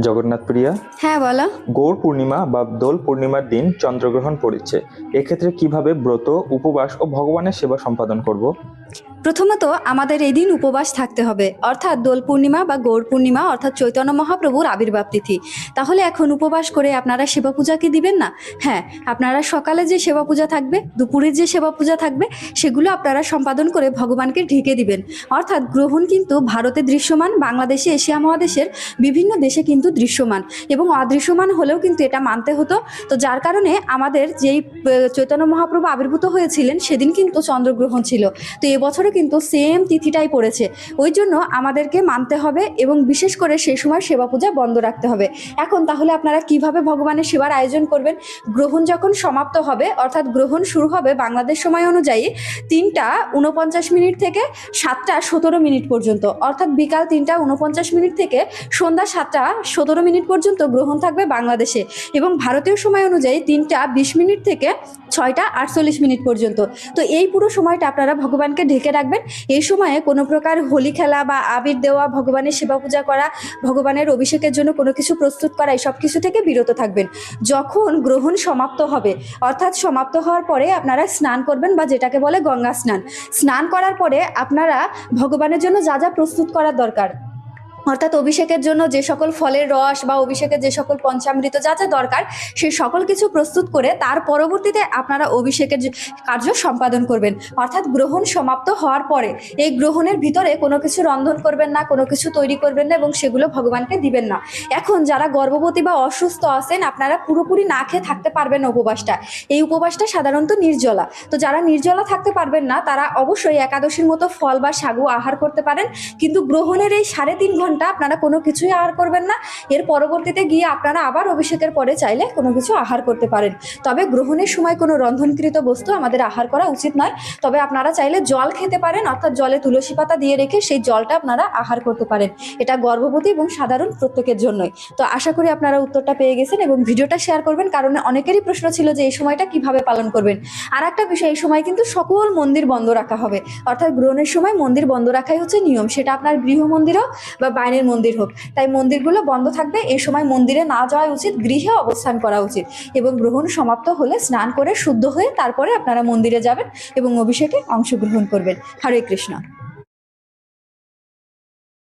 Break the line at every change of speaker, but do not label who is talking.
জগন্নাথ প্রিয়া,
হ্যাঁ বলো।
গৌর পূর্ণিমা বা দোল পূর্ণিমার দিন চন্দ্রগ্রহণ পড়েছে। এক্ষেত্রে কিভাবে ব্রত, উপবাস ও ভগবানের সেবা সম্পাদন করব?
প্রথমত আমাদের এই দিন উপবাস থাকতে হবে, অর্থাৎ দোল পূর্ণিমা বা গৌর পূর্ণিমা অর্থাৎ চৈতন্য মহাপ্রভুর আবির্ভাব তিথি। তাহলে এখন উপবাস করে আপনারা সেবা পূজা কি দিবেন না? হ্যাঁ, আপনারা সকালে যে সেবা পূজা থাকবে, দুপুরে যে সেবা পূজা থাকবে, সেগুলো আপনারা সম্পাদন করে ভগবানকে ঢেকে দিবেন। অর্থাৎ গ্রহণ কিন্তু ভারতে দৃশ্যমান, বাংলাদেশে, এশিয়া মহাদেশের বিভিন্ন দেশে কিন্তু দৃশ্যমান এবং অদৃশ্যমান হলেও কিন্তু এটা মানতে হতো। তো যার কারণে আমাদের যেই চৈতন্য মহাপ্রভু আবির্ভূত হয়েছিলেন সেদিন কিন্তু চন্দ্রগ্রহণ ছিল। তো এবছরে কিন্তু সেম তিথিটাই পড়েছে, ওই জন্য আমাদেরকে মানতে হবে এবং বিশেষ করে সেই সময় সেবা পূজা বন্ধ রাখতে হবে। এখন তাহলে আপনারা কিভাবে ভগবানের সেবার আয়োজন করবেন? গ্রহণ যখন সমাপ্ত হবে, অর্থাৎ গ্রহণ শুরু হবে বাংলাদেশ সময় অনুযায়ী 3:49 থেকে 7:17 পর্যন্ত, অর্থাৎ বিকাল 3:49 থেকে সন্ধ্যা 7:17 পর্যন্ত গ্রহণ থাকবে বাংলাদেশে, এবং ভারতীয় সময় অনুযায়ী 3:20 থেকে 6:48 পর্যন্ত। তো এই পুরো সময়টা আপনারা ভগবানকে ঢেকে রাখবেন। এই সময়ে কোনো প্রকার হোলি খেলা বা আবির দেওয়া, ভগবানের সেবা পূজা করা, ভগবানের অভিষেকের জন্য কোনো কিছু প্রস্তুত করা, এসব কিছু থেকে বিরত থাকবেন। যখন গ্রহণ সমাপ্ত হবে, অর্থাৎ সমাপ্ত হওয়ার পরে আপনারা স্নান করবেন, বা যেটাকে বলে গঙ্গা স্নান। স্নান করার পরে আপনারা ভগবানের জন্য যা যা প্রস্তুত করার দরকার, অর্থাৎ অভিষেকের জন্য যে সকল ফলের রস বা অভিষেকের যে সকল পঞ্চামৃত যা যা দরকার, সেই সকল কিছু প্রস্তুত করে তার পরবর্তীতে আপনারা অভিষেকের কার্য সম্পাদন করবেন। অর্থাৎ গ্রহণ সমাপ্ত হওয়ার পরে এই গ্রহণের ভিতরে কোনো কিছু রন্ধন করবেন না, কোনো কিছু তৈরি করবেন না এবং সেগুলো ভগবানকে দিবেন না। এখন যারা গর্ভবতী বা অসুস্থ আছেন, আপনারা পুরোপুরি না খেয়ে থাকতে পারবেন না উপবাসটা। এই উপবাসটা সাধারণত নির্জলা। তো যারা নির্জলা থাকতে পারবেন না, তারা অবশ্যই একাদশীর মতো ফল বা সাগু আহার করতে পারেন, কিন্তু গ্রহণের এই 3.5 ঘন্টা আপনারা কোনো কিছুই আহার করবেন না। এর পরবর্তীতে গিয়ে আপনারা আবার অভিষেকের পরে চাইলে কোনো কিছু আহার করতে পারেন। তবে গ্রহণের সময় কোনো রন্ধনকৃত বস্তু আমাদের আহার করা উচিত নয়। তবে আপনারা চাইলে জল খেতে পারেন, অর্থাৎ জলে তুলসী পাতা দিয়ে রেখে সেই জলটা আপনারা আহার করতে পারেন। এটা গর্ভবতী এবং সাধারণ প্রত্যেকের জন্যই। তো আশা করি আপনারা উত্তরটা পেয়ে গেছেন এবং ভিডিওটা শেয়ার করবেন, কারণ অনেকেরই প্রশ্ন ছিল যে এই সময়টা কিভাবে পালন করবেন। আর একটা বিষয়, এই সময় কিন্তু সকল মন্দির বন্ধ রাখা হবে, অর্থাৎ গ্রহণের সময় মন্দির বন্ধ রাখাই হচ্ছে নিয়ম, সেটা আপনার গৃহ মন্দির হোক বা বাইরের মন্দির হোক। তাই মন্দিরগুলো বন্ধ থাকবে। এই সময় মন্দিরে না যাওয়া উচিত, গৃহে অবস্থান করা উচিত। এবং গ্রহণ সমাপ্ত হলে স্নান করে শুদ্ধ হয়ে তারপরে আপনারা মন্দিরে যাবেন এবং অভিষেকে অংশগ্রহণ করবেন। হরে কৃষ্ণ।